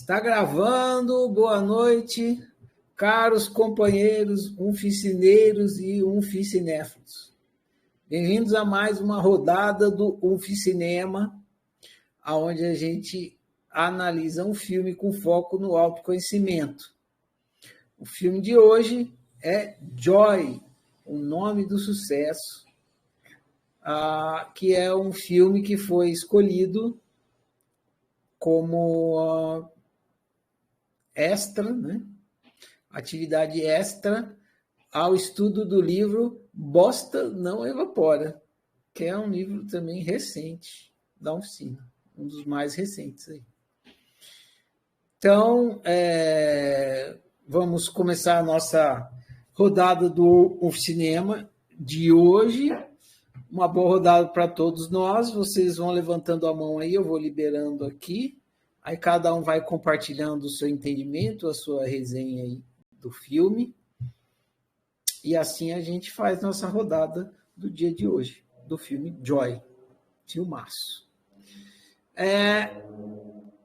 Está gravando, boa noite, caros companheiros unficineiros e unficinéfilos. Bem-vindos a mais uma rodada do Unficinema, onde a gente analisa um filme com foco no autoconhecimento. O filme de hoje é Joy, o nome do sucesso, que é um filme que foi escolhido como extra, né? Atividade extra ao estudo do livro Bosta Não Evapora, que é um livro também recente da oficina, um dos mais recentes aí. Então, vamos começar a nossa rodada do Oficinema de hoje. Uma boa rodada para todos nós. Vocês vão levantando a mão aí, eu vou liberando aqui. Aí cada um vai compartilhando o seu entendimento, a sua resenha aí do filme. E assim a gente faz nossa rodada do dia de hoje, do filme Joy, filmaço.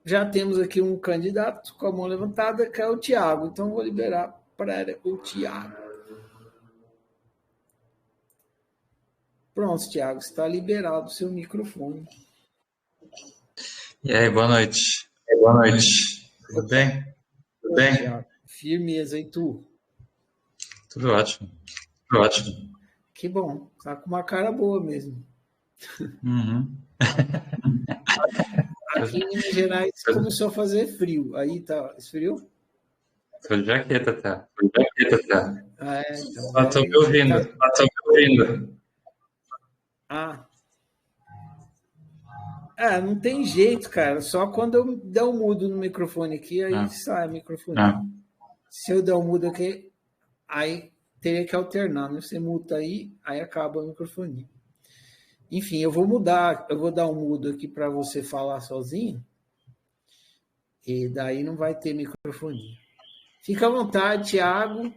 Já temos aqui um candidato com a mão levantada, que é o Tiago. Então vou liberar para o Tiago. Pronto, Tiago, está liberado o seu microfone. E aí, boa noite. Boa noite. Tudo bem? Tudo bem? Tiago, firmeza, e tu? Tudo ótimo. Tudo ótimo. Que bom, tá com uma cara boa mesmo. Uhum. Aqui em Minas Gerais começou a fazer frio. Aí tá, esfriou? Tô de jaqueta, tá? Então, Tô me ouvindo. Não tem jeito, cara. Só quando eu der um mudo no microfone aqui, aí sai o microfone. Se eu der um mudo aqui, aí teria que alternar, né? Você muta aí acaba o microfone. Enfim, eu vou mudar, eu vou dar um mudo aqui para você falar sozinho. E daí não vai ter microfone. Fica à vontade, Thiago.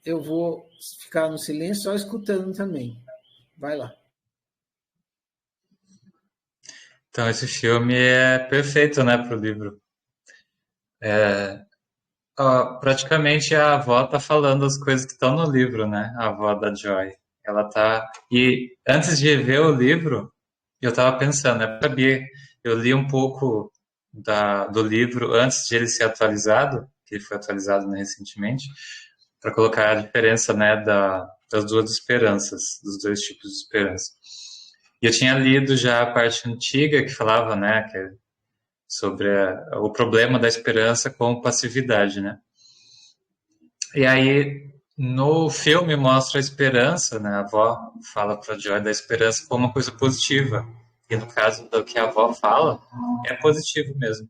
Eu vou ficar no silêncio, só escutando também. Vai lá. Então, esse filme é perfeito, né, pro livro. Praticamente a avó tá falando as coisas que estão no livro, né? A avó da Joy. Ela tá... E antes de ver o livro, eu tava pensando, né? Eu li um pouco do livro antes de ele ser atualizado, que ele foi atualizado, né, recentemente, para colocar a diferença, né, das duas esperanças, dos dois tipos de esperança. E eu tinha lido já a parte antiga que falava, né, sobre o problema da esperança com passividade, né? E aí no filme mostra a esperança, né? A avó fala para Joy da esperança como uma coisa positiva. E no caso do que a avó fala, é positivo mesmo.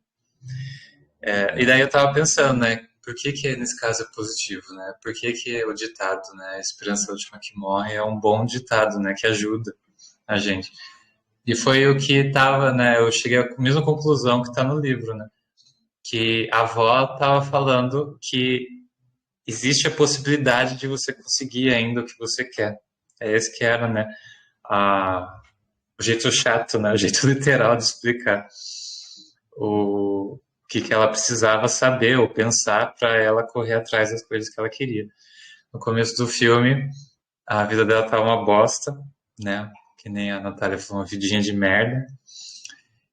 E daí eu tava pensando, né? Por que nesse caso é positivo, né? Por que o ditado, né? A esperança é a última que morre é um bom ditado, né? Que ajuda a gente. E foi o que tava, né? Eu cheguei à mesma conclusão que tá no livro, né? Que a avó tava falando que existe a possibilidade de você conseguir ainda o que você quer. É esse que era, né? O jeito chato, né? O jeito literal de explicar o que ela precisava saber ou pensar para ela correr atrás das coisas que ela queria. No começo do filme, a vida dela tá uma bosta, né? Que nem a Natália falou, uma vidinha de merda.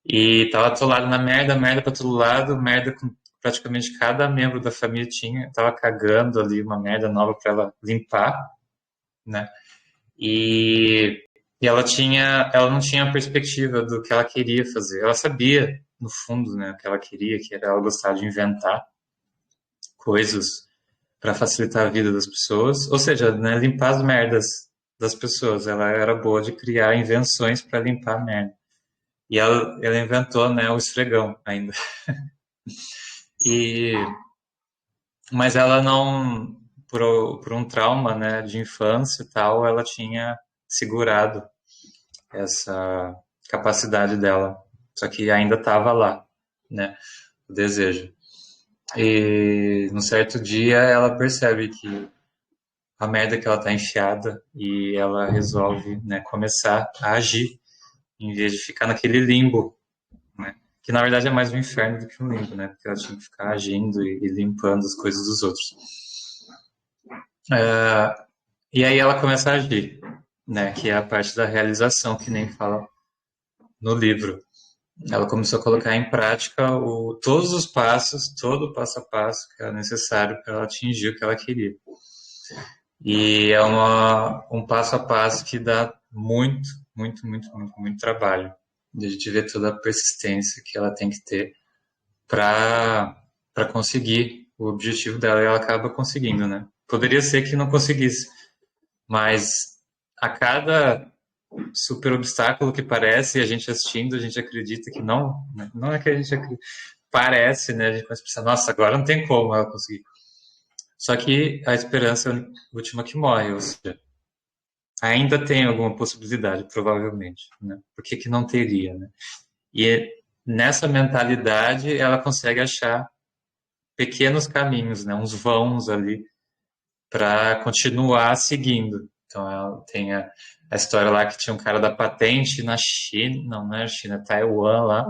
E tava atolado na merda pra todo lado, merda com praticamente cada membro da família tinha, tava cagando ali uma merda nova para ela limpar, né? E ela não tinha a perspectiva do que ela queria fazer. Ela sabia, no fundo, né, o que ela queria, que era ela gostar de inventar coisas para facilitar a vida das pessoas, ou seja, né, limpar as merdas das pessoas. Ela era boa de criar invenções para limpar a merda. E ela inventou, né, o esfregão ainda. Mas ela não, por um trauma, né, de infância e tal, ela tinha segurado essa capacidade dela. Só que ainda estava lá, né, o desejo. E num certo dia ela percebe que a merda que ela tá enfiada e ela resolve, né, começar a agir em vez de ficar naquele limbo, né? que na verdade é mais um inferno do que um limbo, né? Porque ela tinha que ficar agindo e limpando as coisas dos outros. E aí ela começa a agir, né? Que é a parte da realização, que nem fala no livro. Ela começou a colocar em prática todos os passos, todo o passo a passo que era necessário para ela atingir o que ela queria. E é um passo a passo que dá muito, muito, muito, muito, muito trabalho. De a gente ver toda a persistência que ela tem que ter para conseguir o objetivo dela, e ela acaba conseguindo, né? Poderia ser que não conseguisse, mas a cada super obstáculo que parece, e a gente assistindo, a gente acredita que não, né? Não é que a gente acredita, parece, né? A gente começa a pensar, nossa, agora não tem como ela conseguir. Só que a esperança é a última que morre, ou seja, ainda tem alguma possibilidade, provavelmente, né? Por que que não teria, né? E nessa mentalidade ela consegue achar pequenos caminhos, né? Uns vãos ali para continuar seguindo. Então ela tem a história lá que tinha um cara da patente na China, não é China, Taiwan lá.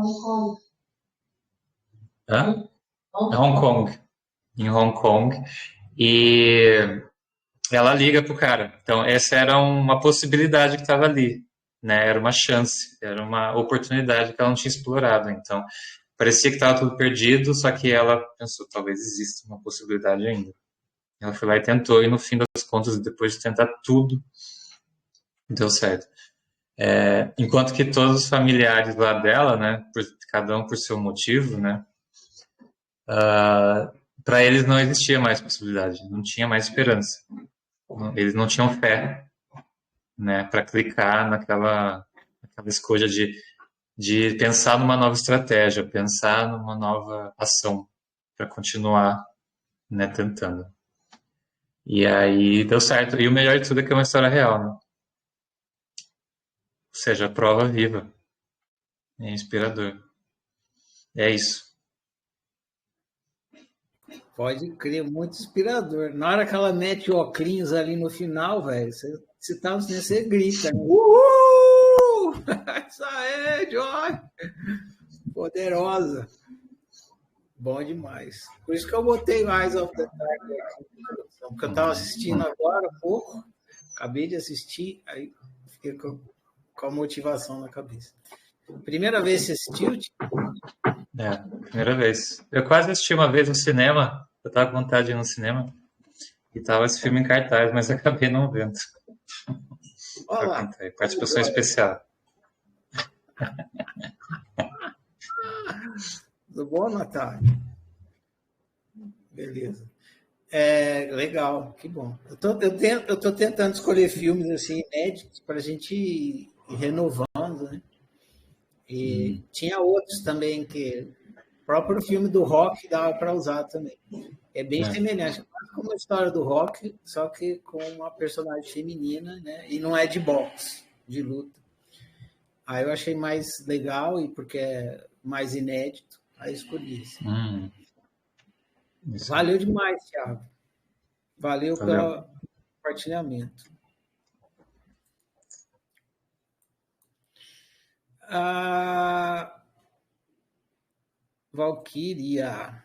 Hã? Hong Kong. Em Hong Kong. E ela liga pro cara. Então essa era uma possibilidade que estava ali, né? Era uma chance, era uma oportunidade que ela não tinha explorado. Então parecia que estava tudo perdido, só que ela pensou, talvez exista uma possibilidade ainda. Ela foi lá e tentou, e no fim das contas, depois de tentar tudo, deu certo. Enquanto que todos os familiares lá dela, né, cada um por seu motivo, né, para eles não existia mais possibilidade, não tinha mais esperança. Eles não tinham fé, né, para clicar naquela escolha de pensar numa nova estratégia, pensar numa nova ação para continuar, né, tentando. E aí deu certo. E o melhor de tudo é que é uma história real, né? Ou seja, a prova viva. É inspirador. É isso. Pode crer, muito inspirador. Na hora que ela mete o óculos ali no final, velho, você tá no cinema, você grita, né? Uhul! Essa é, Joy! Poderosa. Bom demais. Por isso que eu botei mais of the Tiger aqui, porque eu tava assistindo agora um pouco, acabei de assistir, aí fiquei com a motivação na cabeça. Primeira vez que você assistiu? Primeira vez. Eu quase assisti uma vez no cinema. Eu tava com vontade de ir no cinema. E tava esse filme em cartaz, mas acabei não vendo. Olha lá. Participação especial. Tudo bom, Natália? Beleza. Legal, que bom. Eu tô tentando escolher filmes assim, inéditos para a gente ir renovando, né? E tinha outros também que o próprio filme do Rock dava para usar também. É bem semelhante, quase como a história do Rock, só que com uma personagem feminina, né? E não é de boxe, de luta. Aí eu achei mais legal e porque é mais inédito, aí escolhi esse. Valeu demais, Thiago. Valeu pelo compartilhamento. A Valquíria.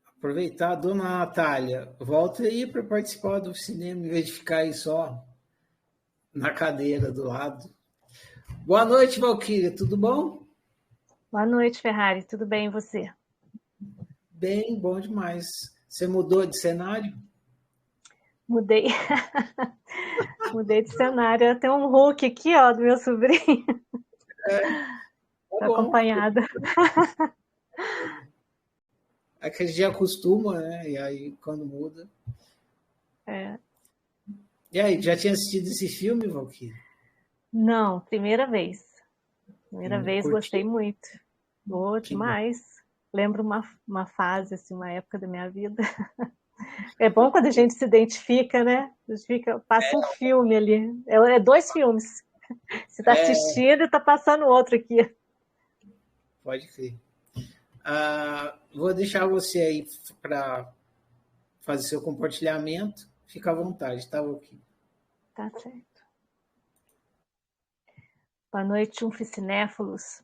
Aproveitar, dona Natália, volta aí para participar do cinema, em vez de ficar aí só na cadeira do lado. Boa noite, Valquíria, tudo bom? Boa noite, Ferrari, tudo bem e você? Bem, bom demais. Você mudou de cenário? Mudei. Mudei de cenário. Tem um Hulk aqui, ó, do meu sobrinho. Tá acompanhada. É que a gente acostuma, né? E aí, quando muda... E aí, já tinha assistido esse filme, Valquíria? Não, primeira vez. Primeira vez, curtiu? gostei muito. Demais. Lembro uma fase, assim, uma época da minha vida. É bom quando a gente se identifica, né? Passa um filme ali. É 2 filmes. Você está assistindo e está passando outro aqui. Pode crer. Vou deixar você aí para fazer seu compartilhamento. Fica à vontade, tá, Valquíria? Tá certo. Boa noite, Cinéfilos.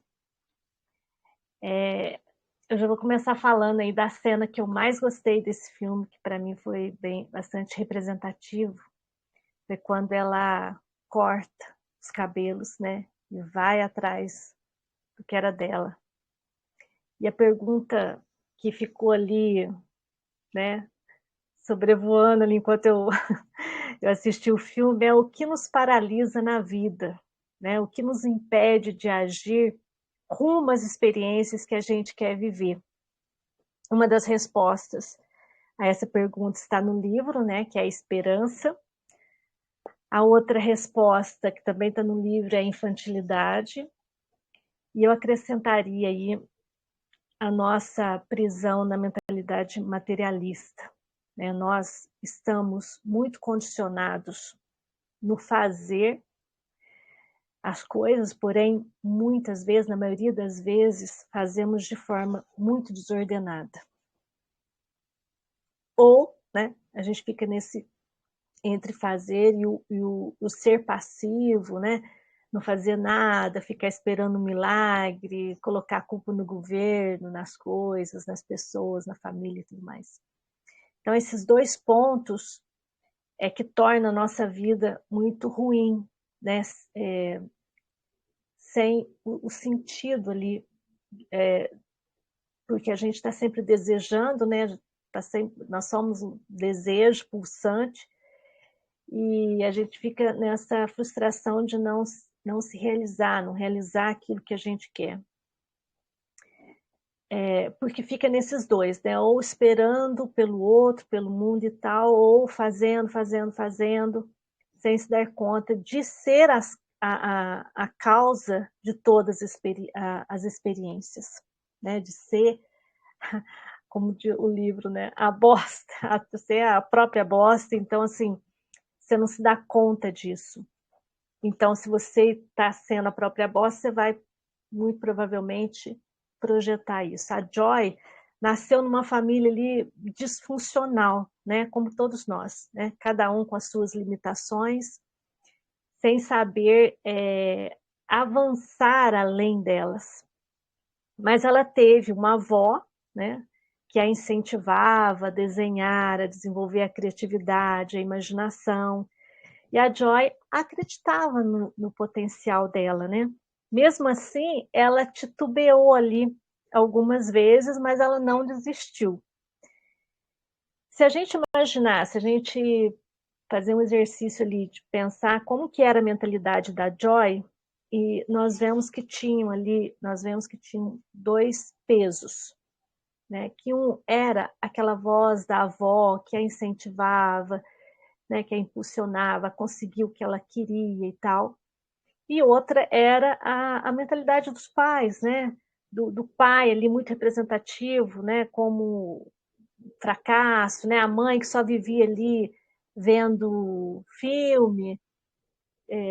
Eu já vou começar falando aí da cena que eu mais gostei desse filme, que para mim foi bastante representativo, foi quando ela corta os cabelos, né, e vai atrás do que era dela. E a pergunta que ficou ali, né, sobrevoando ali enquanto eu assisti o filme é: o que nos paralisa na vida, né? O que nos impede de agir rumo às experiências que a gente quer viver. Uma das respostas a essa pergunta está no livro, né, que é a esperança. A outra resposta, que também está no livro, é a infantilidade. E eu acrescentaria aí a nossa prisão na mentalidade materialista, né? Nós estamos muito condicionados no fazer as coisas, porém, muitas vezes, na maioria das vezes, fazemos de forma muito desordenada. Ou, né, a gente fica nesse entre fazer e o ser passivo, né? Não fazer nada, ficar esperando um milagre, colocar a culpa no governo, nas coisas, nas pessoas, na família e tudo mais. Então, esses dois pontos é que tornam a nossa vida muito ruim, né? Sem o sentido ali, porque a gente está sempre desejando, né? Nós somos um desejo pulsante, e a gente fica nessa frustração de não se realizar, não realizar aquilo que a gente quer. Porque fica nesses dois, né? Ou esperando pelo outro, pelo mundo e tal, ou fazendo, sem se dar conta de ser a causa de todas as experiências, né? De ser, como diz o livro, né? A bosta, ser a própria bosta. Então, assim, você não se dá conta disso. Então, se você está sendo a própria bosta, você vai, muito provavelmente, projetar isso. A Joy nasceu numa família ali disfuncional, né? Como todos nós, né? Cada um com as suas limitações, sem saber avançar além delas. Mas ela teve uma avó, né, que a incentivava a desenhar, a desenvolver a criatividade, a imaginação. E a Joy acreditava no potencial dela, né? Mesmo assim, ela titubeou ali algumas vezes, mas ela não desistiu. Se a gente imaginar, se a gente fazer um exercício ali de pensar como que era a mentalidade da Joy, e nós vemos que tinham dois pesos, né? Que um era aquela voz da avó que a incentivava, né, que a impulsionava a conseguir o que ela queria e tal. E outra era a mentalidade dos pais, né? Do pai ali muito representativo, né? Como fracasso, né? A mãe que só vivia ali vendo filme,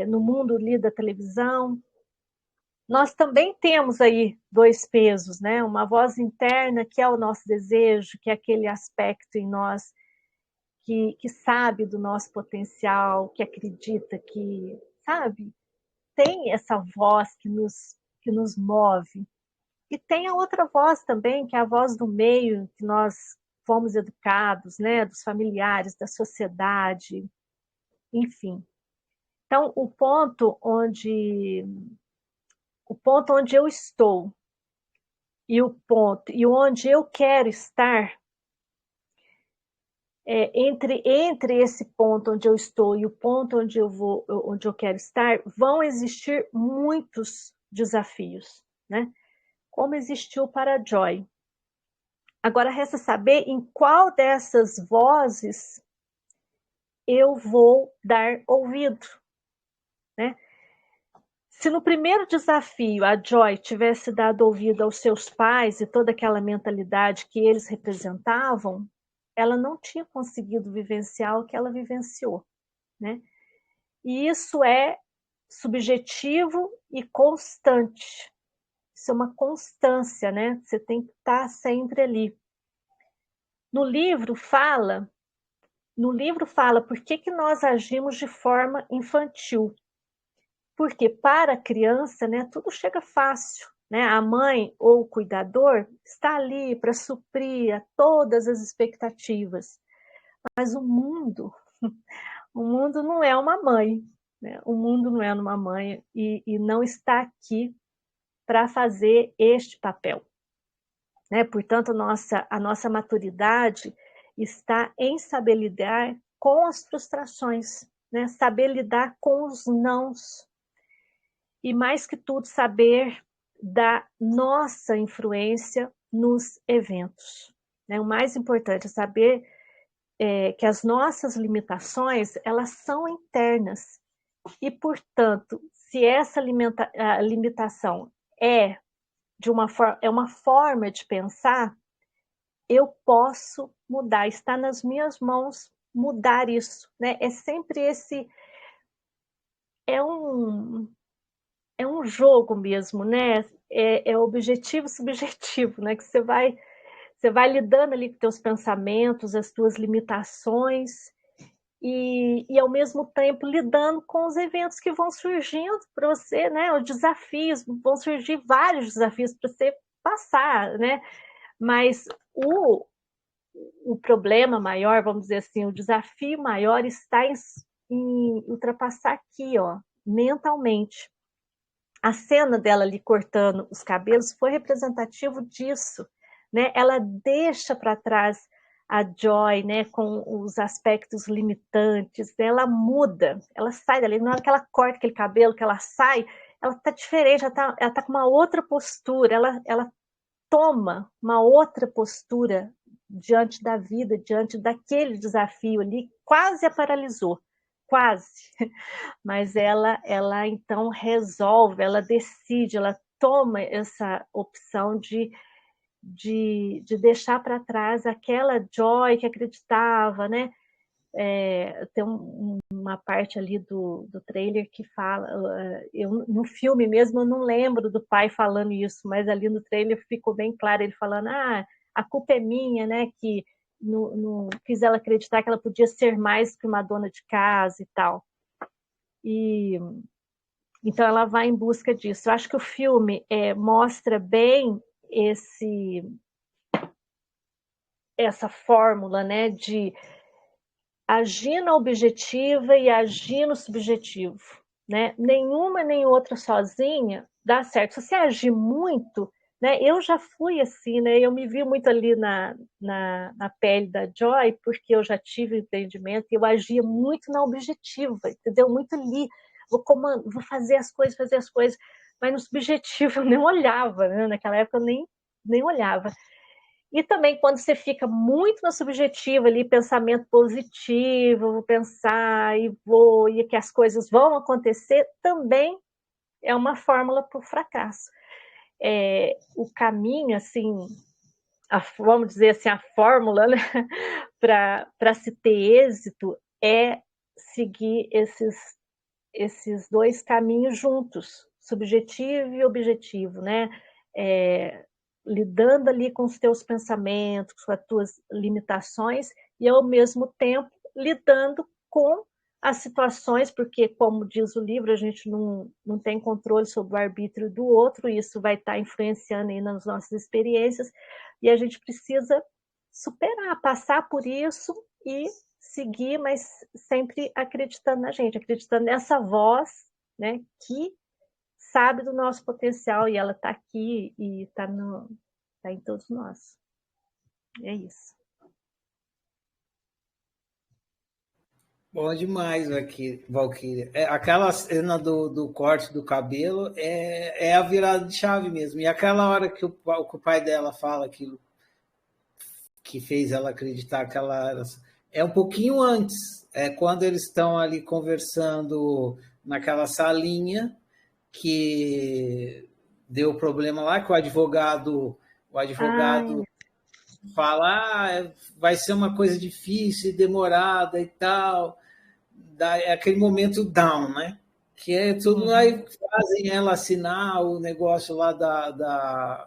no mundo ali da televisão. Nós também temos aí dois pesos, né? Uma voz interna que é o nosso desejo, que é aquele aspecto em nós que sabe do nosso potencial, que acredita que, sabe, tem essa voz que nos move. E tem a outra voz também, que é a voz do meio, que nós fomos educados, né, dos familiares, da sociedade, enfim. Então, o ponto onde eu estou e onde eu quero estar, entre esse ponto onde eu estou e o ponto onde eu quero estar, vão existir muitos desafios, né? Como existiu para a Joy. Agora resta saber em qual dessas vozes eu vou dar ouvido, né? Se no primeiro desafio a Joy tivesse dado ouvido aos seus pais e toda aquela mentalidade que eles representavam, ela não tinha conseguido vivenciar o que ela vivenciou, né? E isso é subjetivo e constante. Isso é uma constância, né? Você tem que estar sempre ali. No livro fala por que nós agimos de forma infantil. Porque para a criança, né, tudo chega fácil, né? A mãe ou o cuidador está ali para suprir a todas as expectativas. Mas o mundo não é uma mãe, né? O mundo não é uma mãe e não está aqui para fazer este papel, né? Portanto, a nossa maturidade está em saber lidar com as frustrações, né? Saber lidar com os nãos. E mais que tudo, saber da nossa influência nos eventos, né? O mais importante é saber que as nossas limitações, elas são internas. E, portanto, se essa limitação é uma forma de pensar, eu posso mudar, está nas minhas mãos mudar isso, né? É sempre é um jogo mesmo, né? É objetivo subjetivo, né? Que você vai lidando ali com teus pensamentos, as tuas limitações e ao mesmo tempo lidando com os eventos que vão surgindo para você, né? Os desafios, vão surgir vários desafios para você passar, né? Mas o problema maior, vamos dizer assim, o desafio maior está em ultrapassar aqui, ó, mentalmente. A cena dela ali cortando os cabelos foi representativo disso, né? Ela deixa para trás a Joy, né, com os aspectos limitantes, né? Ela muda, ela sai dali, na hora que ela corta aquele cabelo, que ela sai, ela tá diferente, ela tá com uma outra postura, ela toma uma outra postura diante da vida, diante daquele desafio ali, quase a paralisou, quase. Mas ela então resolve, ela decide, ela toma essa opção de deixar para trás aquela Joy que acreditava, né? Tem uma parte ali do trailer que fala, no filme mesmo eu não lembro do pai falando isso, mas ali no trailer ficou bem claro ele falando, a culpa é minha, né, que não fiz ela acreditar que ela podia ser mais que uma dona de casa e tal. E então ela vai em busca disso. Eu acho que o filme mostra bem essa fórmula, né, de agir na objetiva e agir no subjetivo, né? Nenhuma nem outra sozinha dá certo. Se você agir muito, né? Eu já fui assim, né? Eu me vi muito ali na pele da Joy, porque eu já tive empreendimento e eu agia muito na objetiva, entendeu? Muito ali, vou fazer as coisas, mas no subjetivo eu nem olhava, né? Naquela época eu nem olhava. E também quando você fica muito no subjetivo ali, pensamento positivo, vou pensar e que as coisas vão acontecer, também é uma fórmula para o fracasso. O caminho, assim, vamos dizer assim, a fórmula, né, para se ter êxito é seguir esses dois caminhos juntos, subjetivo e objetivo, né? Lidando ali com os teus pensamentos, com as tuas limitações e ao mesmo tempo lidando com as situações, porque como diz o livro, a gente não tem controle sobre o arbítrio do outro, e isso vai estar influenciando aí nas nossas experiências, e a gente precisa superar, passar por isso e seguir, mas sempre acreditando na gente, acreditando nessa voz, né, que sabe do nosso potencial e ela está aqui e está em todos nós. É isso. Bom demais aqui, Valquíria. Aquela cena do corte do cabelo é a virada de chave mesmo. E aquela hora que o pai dela fala aquilo que fez ela acreditar que ela era... É um pouquinho antes, quando eles estão ali conversando naquela salinha que deu problema lá, que o advogado fala, vai ser uma coisa difícil, demorada e tal. É aquele momento down, né? Que é tudo, aí fazem ela assinar o negócio lá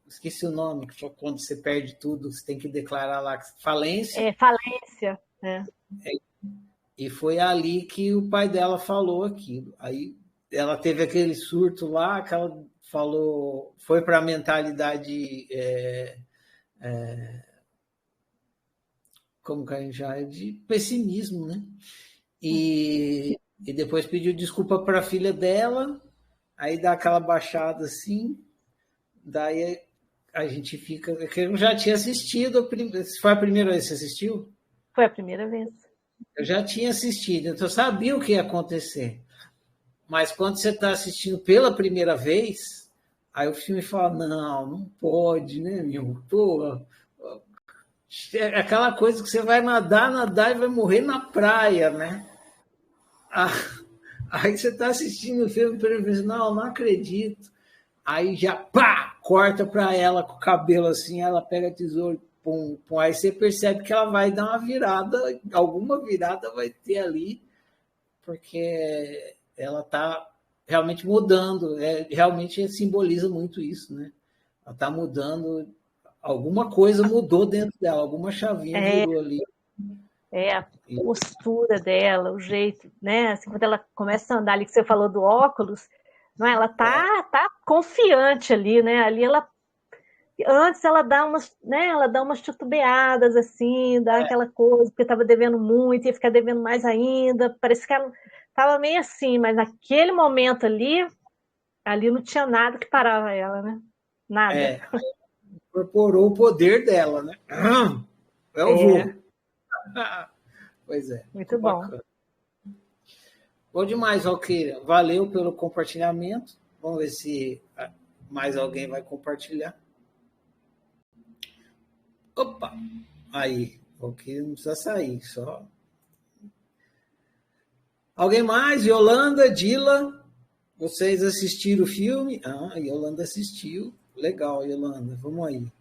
esqueci o nome, quando você perde tudo, você tem que declarar lá falência. Falência. E foi ali que o pai dela falou aquilo. Aí ela teve aquele surto lá, que ela falou, foi para a mentalidade, como que a gente já é, de pessimismo, né? E depois pediu desculpa para a filha dela, aí dá aquela baixada assim, daí a gente fica. Eu já tinha assistido, foi a primeira vez que você assistiu? Foi a primeira vez. Eu já tinha assistido, então eu sabia o que ia acontecer. Mas quando você está assistindo pela primeira vez, aí o filme fala, não pode, né, meu? Pô, é aquela coisa que você vai nadar e vai morrer na praia, né? Aí você está assistindo o filme pela primeira vez, não acredito. Aí já, pá, corta para ela com o cabelo assim, ela pega a tesoura, pum, pum. Aí você percebe que ela vai dar uma virada, alguma virada vai ter ali, porque ela está realmente mudando, realmente simboliza muito isso, né? Ela está mudando, alguma coisa mudou dentro dela, alguma chavinha virou ali. A postura dela, o jeito, né? Assim, quando ela começa a andar ali, que você falou do óculos, não é? Ela tá confiante ali, né? Ali antes ela dá umas, né? Ela dá umas titubeadas assim, dá aquela coisa, porque estava devendo muito, ia ficar devendo mais ainda. Parece que ela estava meio assim, mas naquele momento ali não tinha nada que parava ela, né? Nada. Incorporou o poder dela, né? Eu vou. Pois é. Muito bom. Bacana. Bom demais, Valquíria. Valeu pelo compartilhamento. Vamos ver se mais alguém vai compartilhar. Opa! Aí, Valquíria não precisa sair, só. Alguém mais? Yolanda, Dila, vocês assistiram o filme? Yolanda assistiu. Legal, Yolanda. Vamos aí.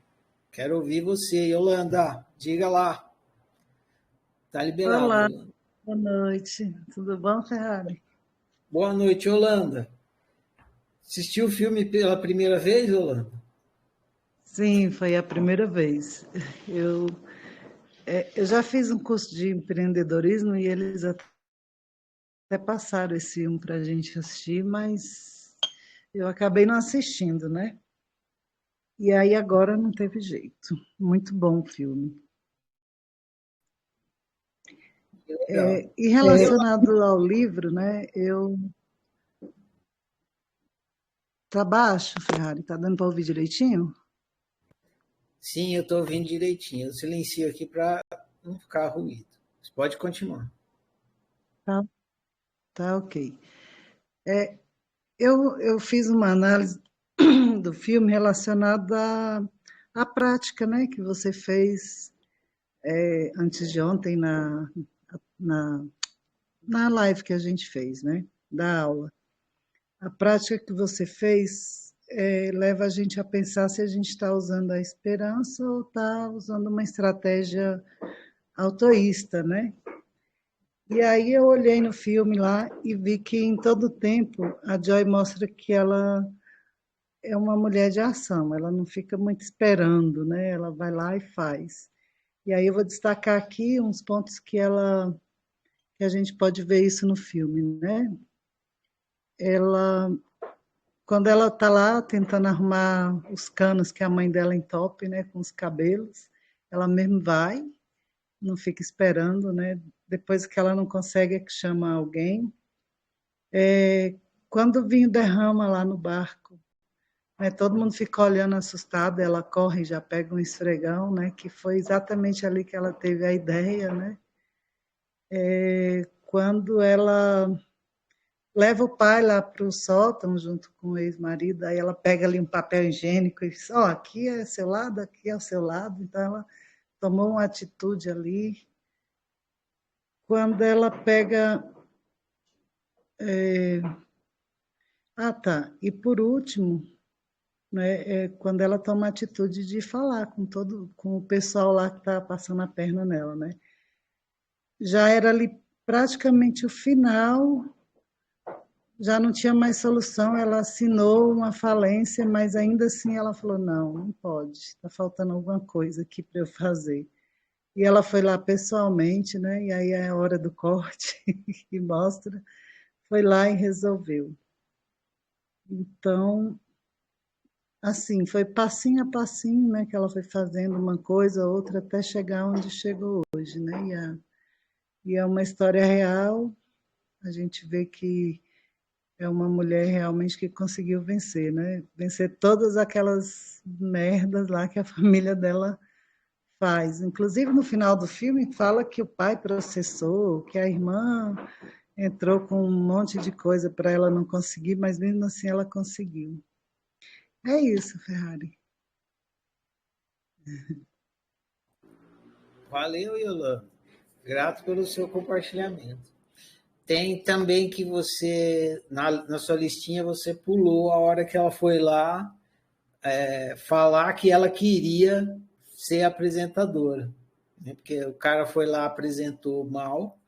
Quero ouvir você, Yolanda. Diga lá. Tá liberado. Olá, Yolanda. boa noite. Tudo bom, Ferrari? Boa noite, Yolanda. Assistiu o filme pela primeira vez, Yolanda? Sim, foi a primeira vez. Eu já fiz um curso de empreendedorismo e eles até passaram esse filme para a gente assistir, mas eu acabei não assistindo, né? E aí agora não teve jeito. Muito bom o filme. E relacionado ao livro, né? Tá baixo, Ferrari? Tá dando para ouvir direitinho? Sim, eu estou ouvindo direitinho. Eu silencio aqui para não ficar ruído. Você pode continuar. Tá ok. Eu fiz uma análise do filme relacionada à prática, né, que você fez antes de ontem na live que a gente fez, né, da aula. A prática que você fez leva a gente a pensar se a gente está usando a esperança ou está usando uma estratégia autoísta, né? E aí eu olhei no filme lá e vi que em todo tempo a Joy mostra que ela é uma mulher de ação, ela não fica muito esperando, né? Ela vai lá e faz. E aí eu vou destacar aqui uns pontos que a gente pode ver isso no filme, né? Quando ela está lá tentando arrumar os canos que a mãe dela entope, né, com os cabelos, ela mesmo vai, não fica esperando, né? Depois que ela não consegue, é que chama alguém. Quando o vinho derrama lá no barco, né, todo mundo fica olhando assustado, ela corre e já pega um esfregão, né, que foi exatamente ali que ela teve a ideia, né? Quando ela leva o pai lá para o sótão junto com o ex-marido, aí ela pega ali um papel higiênico e diz, aqui é seu lado, aqui é o seu lado. Então ela tomou uma atitude ali. Quando ela pega... tá. E por último, né, quando ela toma a atitude de falar com o pessoal lá que está passando a perna nela, né? Já era ali praticamente o final, já não tinha mais solução, ela assinou uma falência, mas ainda assim ela falou, não pode, está faltando alguma coisa aqui para eu fazer. E ela foi lá pessoalmente, né? E aí é a hora do corte que mostra, foi lá e resolveu. Então, assim, foi passinho a passinho, né, que ela foi fazendo uma coisa, outra, até chegar onde chegou hoje, né? E é uma história real, a gente vê que é uma mulher realmente que conseguiu vencer, né? Vencer todas aquelas merdas lá que a família dela faz. Inclusive, no final do filme, fala que o pai processou, que a irmã entrou com um monte de coisa para ela não conseguir, mas mesmo assim ela conseguiu. É isso, Ferrari. Valeu, Yolanda. Grato pelo seu compartilhamento. Tem também que você, na sua listinha, você pulou a hora que ela foi lá falar que ela queria ser apresentadora. Né? Porque o cara foi lá, apresentou mal,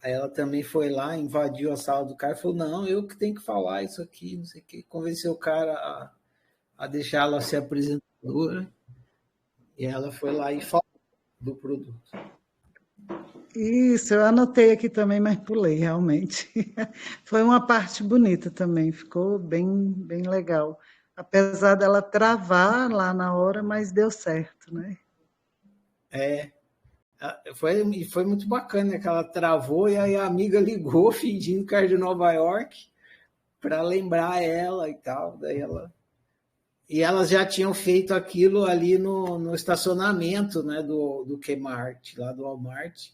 aí ela também foi lá, invadiu a sala do cara e falou, não, eu que tenho que falar isso aqui, não sei o quê. Convenceu o cara a deixar ela ser apresentadora, e ela foi lá e falou do produto. Isso, eu anotei aqui também, mas pulei, realmente. Foi uma parte bonita também, ficou bem, bem legal. Apesar dela travar lá na hora, mas deu certo, né? Foi muito bacana, né, que ela travou e aí a amiga ligou fingindo que era de Nova York para lembrar ela e tal. E elas já tinham feito aquilo ali no estacionamento, né, do Kmart, lá do Walmart,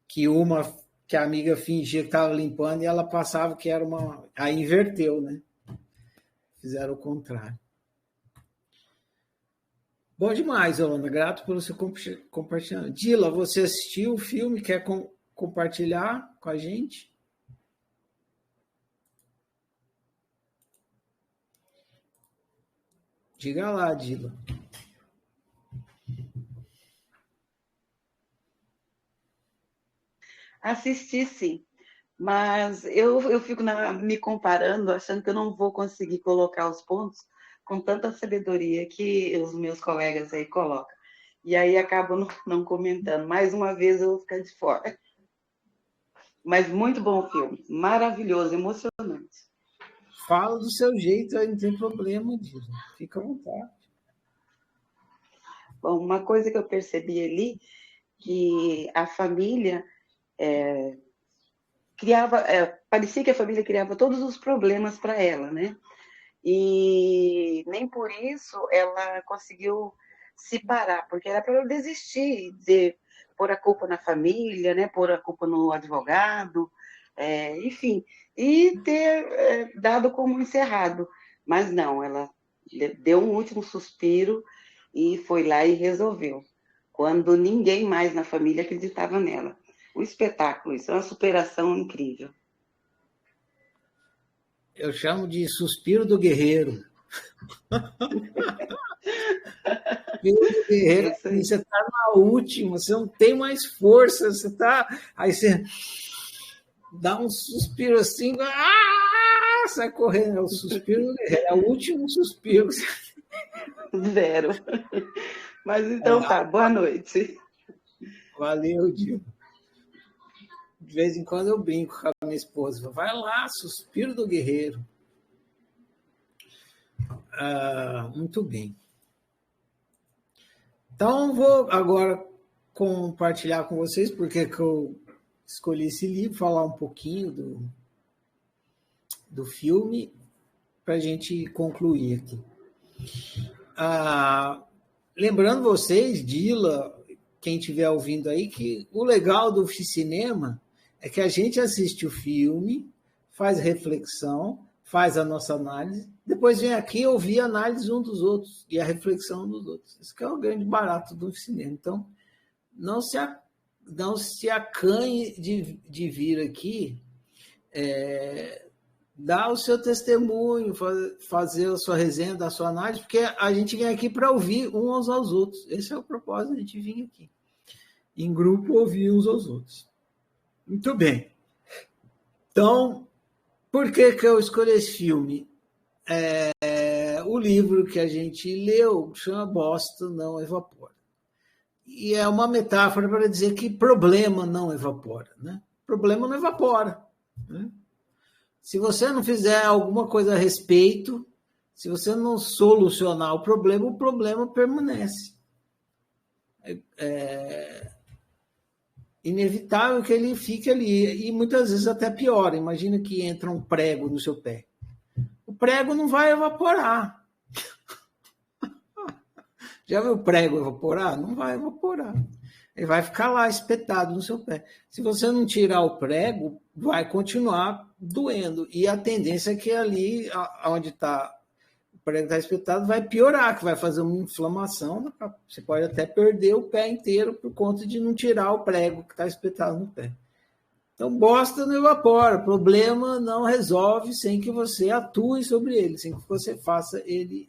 que a amiga fingia que estava limpando e ela passava que era uma. Aí inverteu, né? Fizeram o contrário. Bom demais, Yolanda. Grato pelo seu compartilhamento. Dila, você assistiu o filme? Quer compartilhar com a gente? Diga lá, Dila. Assisti, sim. Mas eu fico me comparando, achando que eu não vou conseguir colocar os pontos com tanta sabedoria que os meus colegas aí colocam. E aí acabo não comentando. Mais uma vez eu vou ficar de fora. Mas muito bom filme. Maravilhoso, emocionante. Fala do seu jeito, aí não tem problema, Dila. Fica à vontade. Bom, uma coisa que eu percebi ali, que a família parecia que a família criava todos os problemas para ela, né? E nem por isso ela conseguiu se parar, porque era para ela desistir de pôr a culpa na família, né? Pôr a culpa no advogado, enfim, e ter dado como encerrado. Mas não, ela deu um último suspiro e foi lá e resolveu, quando ninguém mais na família acreditava nela. Um espetáculo, isso é uma superação incrível. Eu chamo de suspiro do guerreiro. Guerreiro, você está na última, você não tem mais força, você está. Aí você dá um suspiro assim, sai correndo. É o suspiro do guerreiro, é o último suspiro. Zero. Mas então tá, boa noite. Valeu, Dio. De vez em quando eu brinco com a minha esposa. Vai lá, suspiro do guerreiro. Muito bem. Então, vou agora compartilhar com vocês porque que eu escolhi esse livro, falar um pouquinho do filme para a gente concluir aqui. Lembrando vocês, Dila, quem estiver ouvindo aí, que o legal do cinema é que a gente assiste o filme, faz reflexão, faz a nossa análise, depois vem aqui ouvir a análise um dos outros e a reflexão dos outros. Isso que é o grande barato do cinema. Então, não se acanhe de vir aqui, dar o seu testemunho, fazer a sua resenha, da sua análise, porque a gente vem aqui para ouvir uns aos outros. Esse é o propósito, a gente vir aqui. Em grupo, ouvir uns aos outros. Muito bem. Então, por que eu escolhi esse filme? O livro que a gente leu chama Bosta Não Evapora. E é uma metáfora para dizer que problema não evapora. Né? Problema não evapora. Né? Se você não fizer alguma coisa a respeito, se você não solucionar o problema permanece. É inevitável que ele fique ali, e muitas vezes até piora. Imagina que entra um prego no seu pé. O prego não vai evaporar. Já viu o prego evaporar? Não vai evaporar. Ele vai ficar lá espetado no seu pé. Se você não tirar o prego, vai continuar doendo. E a tendência é que ali, onde está o prego está espetado, vai piorar, que vai fazer uma inflamação. Você pode até perder o pé inteiro por conta de não tirar o prego que está espetado no pé. Então, bosta não evapora. Problema não resolve sem que você atue sobre ele, sem que você faça ele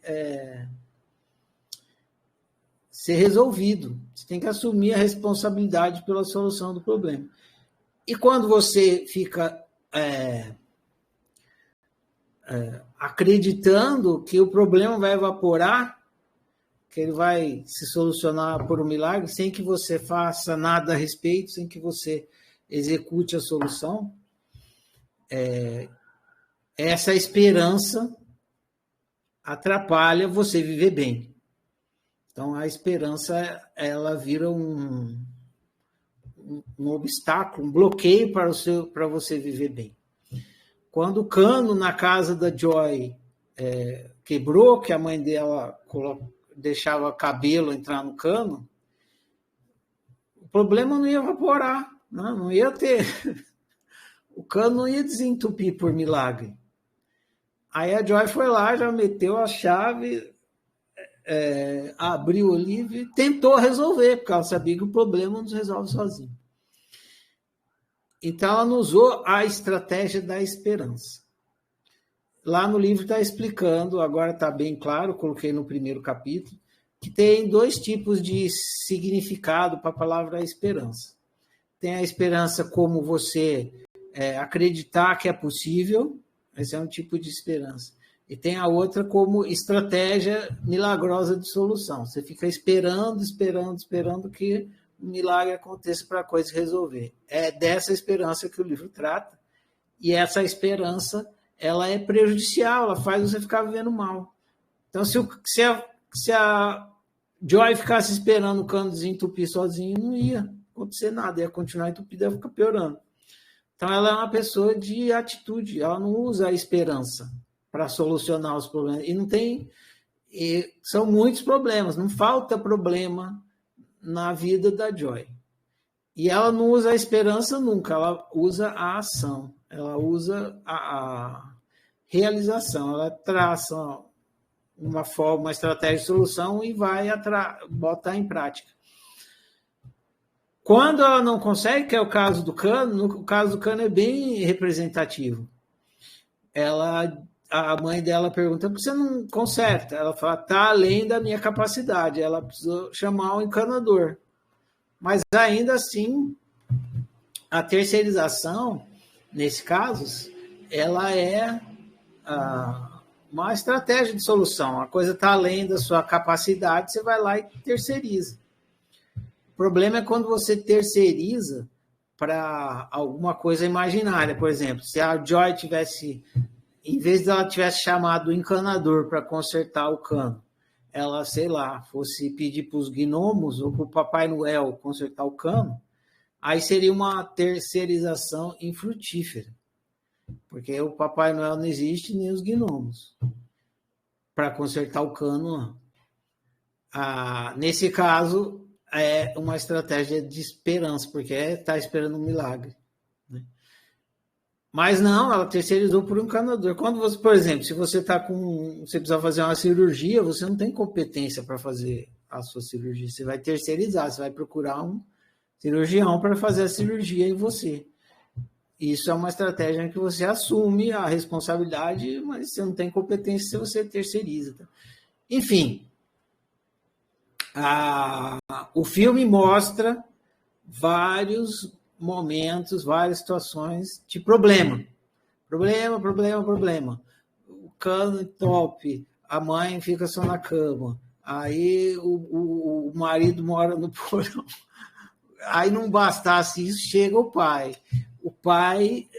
ser resolvido. Você tem que assumir a responsabilidade pela solução do problema. E quando você fica acreditando que o problema vai evaporar, que ele vai se solucionar por um milagre, sem que você faça nada a respeito, sem que você execute a solução, essa esperança atrapalha você viver bem. Então, a esperança, ela vira um obstáculo, um bloqueio para você viver bem. Quando o cano na casa da Joy quebrou, que a mãe dela deixava cabelo entrar no cano, o problema não ia evaporar, não ia ter. O cano não ia desentupir por milagre. Aí a Joy foi lá, já meteu a chave, abriu o livro e tentou resolver, porque ela sabia que o problema não se resolve sozinho. Então, ela não usou a estratégia da esperança. Lá no livro está explicando, agora está bem claro, coloquei no primeiro capítulo, que tem 2 tipos de significado para a palavra esperança. Tem a esperança como você acreditar que é possível, esse é um tipo de esperança. E tem a outra como estratégia milagrosa de solução. Você fica esperando que um milagre aconteça para a coisa resolver. É dessa esperança que o livro trata. E essa esperança, ela é prejudicial, ela faz você ficar vivendo mal. Então, se a Joy ficasse esperando o cano desentupir sozinho, não ia acontecer nada, ia continuar entupido, ia ficar piorando. Então, ela é uma pessoa de atitude, ela não usa a esperança para solucionar os problemas. E não tem... são muitos problemas, não falta problema na vida da Joy. E ela não usa a esperança nunca, ela usa a ação, ela usa a realização, ela traça uma estratégia de solução e vai botar em prática. Quando ela não consegue, que é o caso do cano, o caso do cano é bem representativo. A mãe dela pergunta, por que você não conserta? Ela fala, está além da minha capacidade, ela precisou chamar um encanador. Mas ainda assim, a terceirização, nesse caso, ela é uma estratégia de solução. A coisa está além da sua capacidade, você vai lá e terceiriza. O problema é quando você terceiriza para alguma coisa imaginária. Por exemplo, se a Joy tivesse... Em vez de ela tivesse chamado o encanador para consertar o cano, ela, sei lá, fosse pedir para os gnomos ou para o Papai Noel consertar o cano, aí seria uma terceirização infrutífera. Porque o Papai Noel não existe, nem os gnomos. Para consertar o cano, não. Nesse caso, é uma estratégia de esperança, porque está esperando um milagre. Mas não, ela terceirizou por um encanador. Quando você, por exemplo, se você você precisa fazer uma cirurgia, você não tem competência para fazer a sua cirurgia. Você vai terceirizar, você vai procurar um cirurgião para fazer a cirurgia em você. Isso é uma estratégia em que você assume a responsabilidade, mas você não tem competência se você terceiriza. Enfim, o filme mostra vários momentos, várias situações de problema. Problema. O cano entope, a mãe fica só na cama, aí o marido mora no porão. Aí não bastasse isso, chega o pai. O pai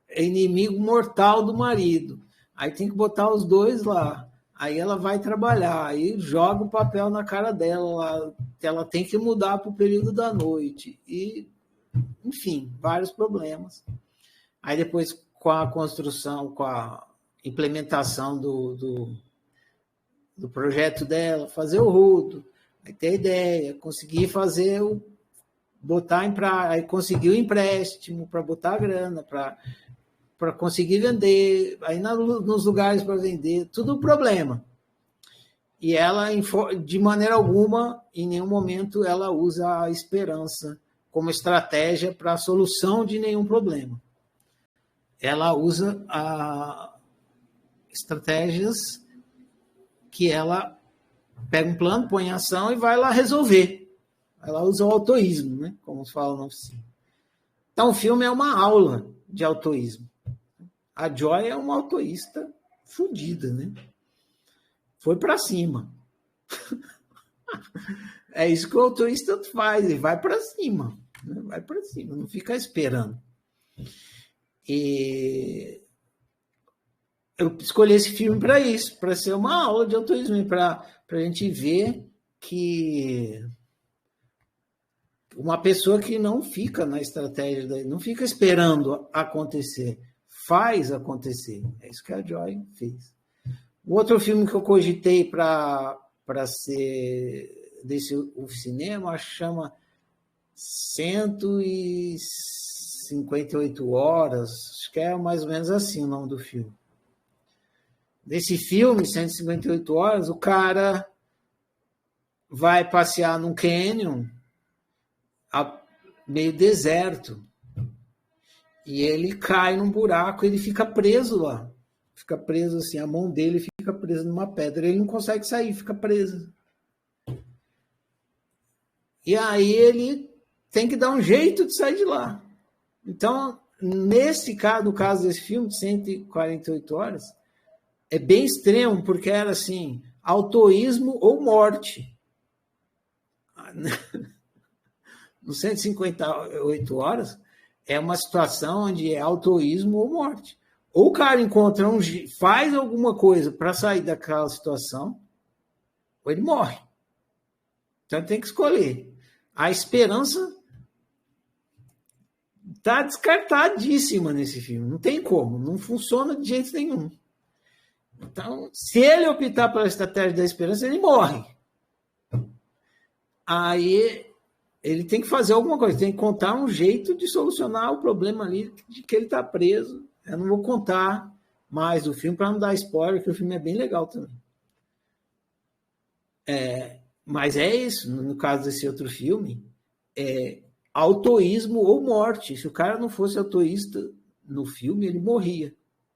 é inimigo mortal do marido. Aí tem que botar os dois lá. Aí ela vai trabalhar, aí joga o papel na cara dela, ela tem que mudar para o período da noite. E, enfim, vários problemas. Aí depois, com a construção, com a implementação do projeto dela, fazer o rodo, aí ter a ideia, conseguir fazer botar em prática, aí conseguir o empréstimo para botar a grana, para conseguir vender, aí nos lugares para vender, tudo um problema. E ela, de maneira alguma, em nenhum momento, ela usa a esperança como estratégia para a solução de nenhum problema. Ela usa estratégias que ela pega um plano, põe em ação e vai lá resolver. Ela usa o autoísmo, né? Como se fala na oficina. Então, o filme é uma aula de autoísmo. A Joy é uma autoísta fodida, né? Foi para cima. É isso que o autoísta faz, ele vai para cima. Né? Vai para cima, não fica esperando. E eu escolhi esse filme para isso, para ser uma aula de autoísmo, para a gente ver que uma pessoa que não fica na estratégia, não fica esperando acontecer, faz acontecer. É isso que a Joy fez. O outro filme que eu cogitei para ser desse cinema chama 158 horas, acho que é mais ou menos assim o nome do filme. Nesse filme, 158 horas, o cara vai passear num canyon meio deserto e ele cai num buraco, ele fica preso lá. Fica preso assim, a mão dele fica presa numa pedra, ele não consegue sair, fica preso. E aí ele tem que dar um jeito de sair de lá. Então, nesse caso, no caso desse filme, de 148 horas, é bem extremo, porque era assim, autoísmo ou morte. No 158 horas, é uma situação onde é autoísmo ou morte. Ou o cara encontra faz alguma coisa para sair daquela situação, ou ele morre. Então tem que escolher. A esperança está descartadíssima nesse filme. Não tem como, não funciona de jeito nenhum. Então, se ele optar pela estratégia da esperança, ele morre. Aí ele tem que fazer alguma coisa, tem que contar um jeito de solucionar o problema ali de que ele está preso. Eu não vou contar mais o filme para não dar spoiler, porque o filme é bem legal também. Mas é isso, no caso desse outro filme, é autoísmo ou morte. Se o cara não fosse autoísta no filme, ele morria.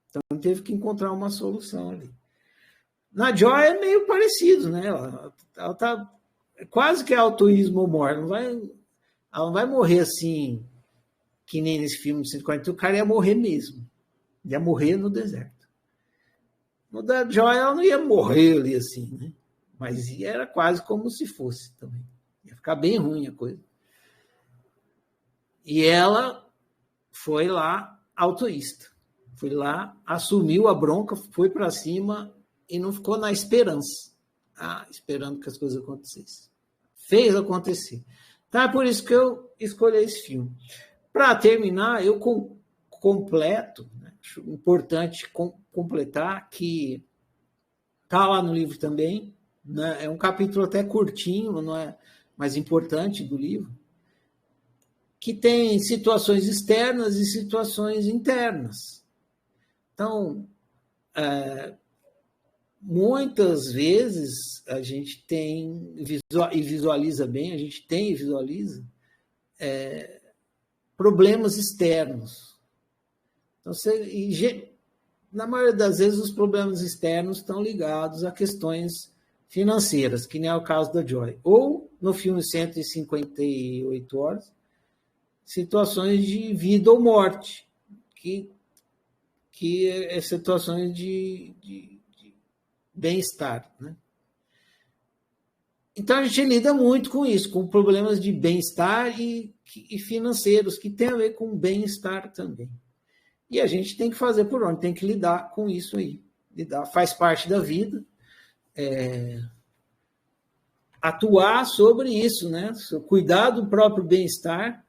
Então ele teve que encontrar uma solução ali. Na Joy é meio parecido, né? Ela tá quase que autoísmo ou morte. Ela não vai morrer assim, que nem nesse filme de 140, o cara ia morrer mesmo. Ia morrer no deserto. No da Joy ela não ia morrer ali assim, né? Mas era quase como se fosse também. Ia ficar bem ruim a coisa. E ela foi lá autoísta. Foi lá, assumiu a bronca, foi para cima e não ficou na esperança. Esperando que as coisas acontecessem. Fez acontecer. Tá, é por isso que eu escolhi esse filme. Para terminar, eu completo, né? Acho importante completar que está lá no livro também, né? É um capítulo até curtinho, não é mais importante do livro, que tem situações externas e situações internas. Então, muitas vezes a gente tem e visualiza bem, a gente tem e visualiza problemas externos. Então, na maioria das vezes, os problemas externos estão ligados a questões financeiras, que nem é o caso da Joy. Ou, no filme 158 horas, situações de vida ou morte, que é situações de bem-estar, né? Então, a gente lida muito com isso, com problemas de bem-estar e financeiros, que tem a ver com bem-estar também. E a gente tem que fazer por onde, tem que lidar com isso aí. Faz parte da vida. Atuar sobre isso, né? Cuidar do próprio bem-estar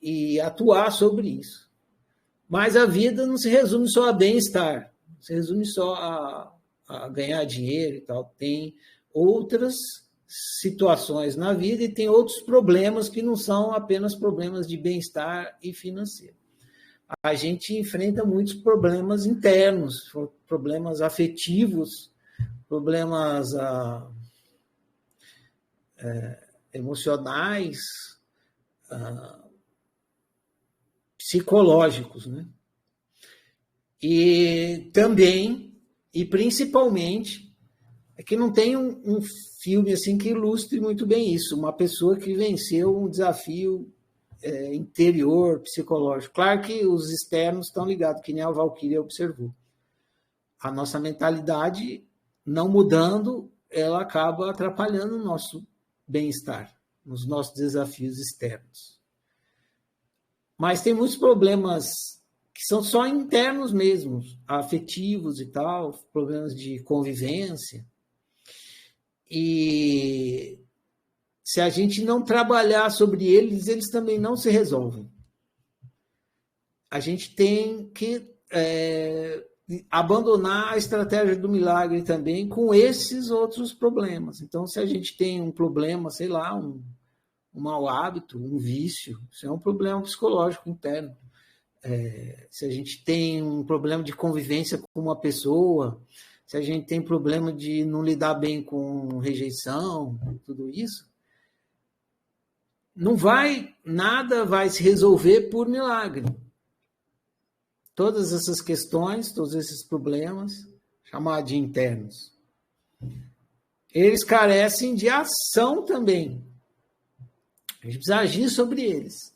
e atuar sobre isso. Mas a vida não se resume só a bem-estar, não se resume só a ganhar dinheiro e tal. Tem outras situações na vida e tem outros problemas que não são apenas problemas de bem-estar e financeiro. A gente enfrenta muitos problemas internos, problemas afetivos, problemas emocionais, psicológicos, né? E também, e principalmente, é que não tem um filme assim que ilustre muito bem isso, uma pessoa que venceu um desafio interior, psicológico. Claro que os externos estão ligados, que nem a Valquíria observou. A nossa mentalidade, não mudando, ela acaba atrapalhando o nosso bem-estar, nos nossos desafios externos. Mas tem muitos problemas que são só internos mesmo, afetivos e tal, problemas de convivência. E se a gente não trabalhar sobre eles, eles também não se resolvem. A gente tem que abandonar a estratégia do milagre também com esses outros problemas. Então, se a gente tem um problema, sei lá, um mau hábito, um vício, isso é um problema psicológico interno. Se a gente tem um problema de convivência com uma pessoa, se a gente tem problema de não lidar bem com rejeição, tudo isso, nada vai se resolver por milagre. Todas essas questões, todos esses problemas, chamados de internos, eles carecem de ação também. A gente precisa agir sobre eles.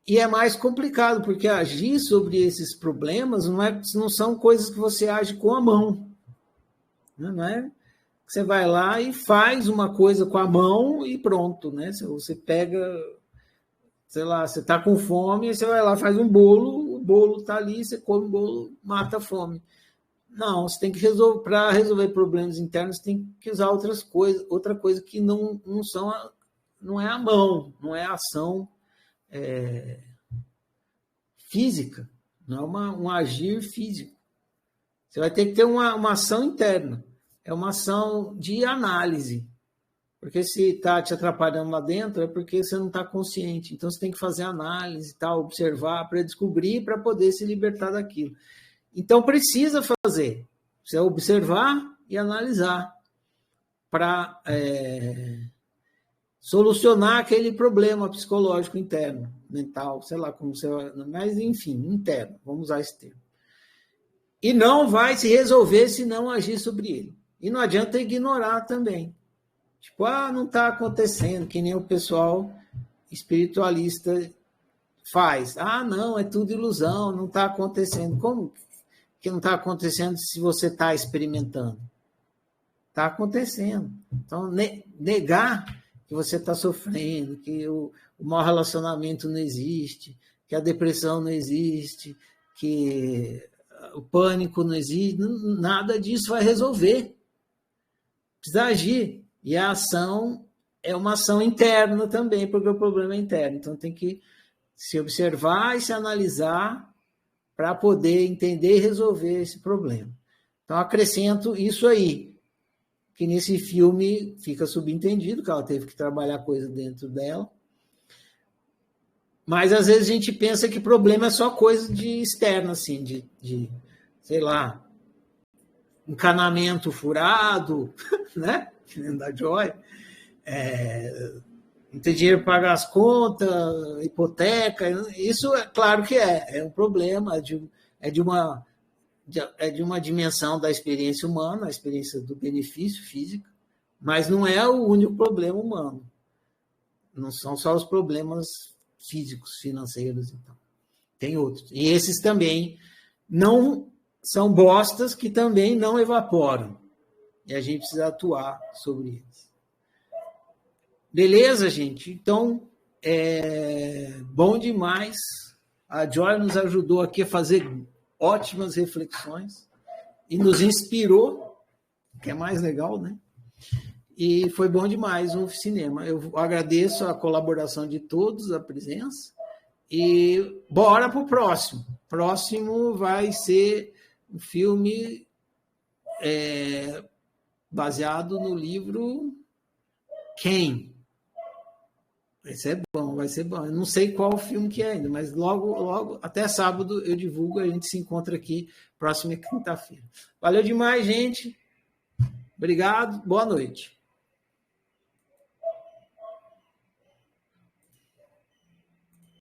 E é mais complicado, porque agir sobre esses problemas não são coisas que você age com a mão. Não é? Você vai lá e faz uma coisa com a mão e pronto, né? Você pega, sei lá, você está com fome, você vai lá, faz um bolo, o bolo está ali, você come o bolo, mata a fome. Não, você tem que resolver, para resolver problemas internos, tem que usar outra coisa que não é a mão, não é a ação física, não é um agir físico. Você vai ter que ter uma ação interna. É uma ação de análise. Porque se está te atrapalhando lá dentro, é porque você não está consciente. Então, você tem que fazer análise, observar, para descobrir, para poder se libertar daquilo. Então, precisa fazer. Precisa observar e analisar para solucionar aquele problema psicológico interno, mental, sei lá como você vai... Mas, enfim, interno. Vamos usar esse termo. E não vai se resolver se não agir sobre ele. E não adianta ignorar também. Tipo, não está acontecendo, que nem o pessoal espiritualista faz. Não, é tudo ilusão, não está acontecendo. Como que não está acontecendo se você está experimentando? Está acontecendo. Então, negar que você está sofrendo, que o mau relacionamento não existe, que a depressão não existe, que o pânico não existe, nada disso vai resolver. Precisa agir. E a ação é uma ação interna também, porque o problema é interno. Então, tem que se observar e se analisar para poder entender e resolver esse problema. Então, acrescento isso aí, que nesse filme fica subentendido, que ela teve que trabalhar coisa dentro dela. Mas, às vezes, a gente pensa que problema é só coisa de externa, assim, de sei lá, encanamento furado, né? Da Joy, não ter dinheiro para pagar as contas, hipoteca, isso é claro que é um problema, é de uma dimensão da experiência humana, a experiência do benefício físico, mas não é o único problema humano. Não são só os problemas físicos, financeiros, então. Tem outros. E esses também não são bostas que também não evaporam. E a gente precisa atuar sobre eles. Beleza, gente? Então, bom demais A Joy nos ajudou aqui a fazer ótimas reflexões e nos inspirou, que é mais legal, né? E foi bom demais o cinema. Eu agradeço a colaboração de todos, a presença. E bora para o próximo. Próximo vai ser um filme baseado no livro Quem? Vai ser bom, vai ser bom. Eu não sei qual filme que é ainda, mas logo, até sábado eu divulgo, a gente se encontra aqui próxima quinta-feira. Valeu demais, gente. Obrigado, boa noite.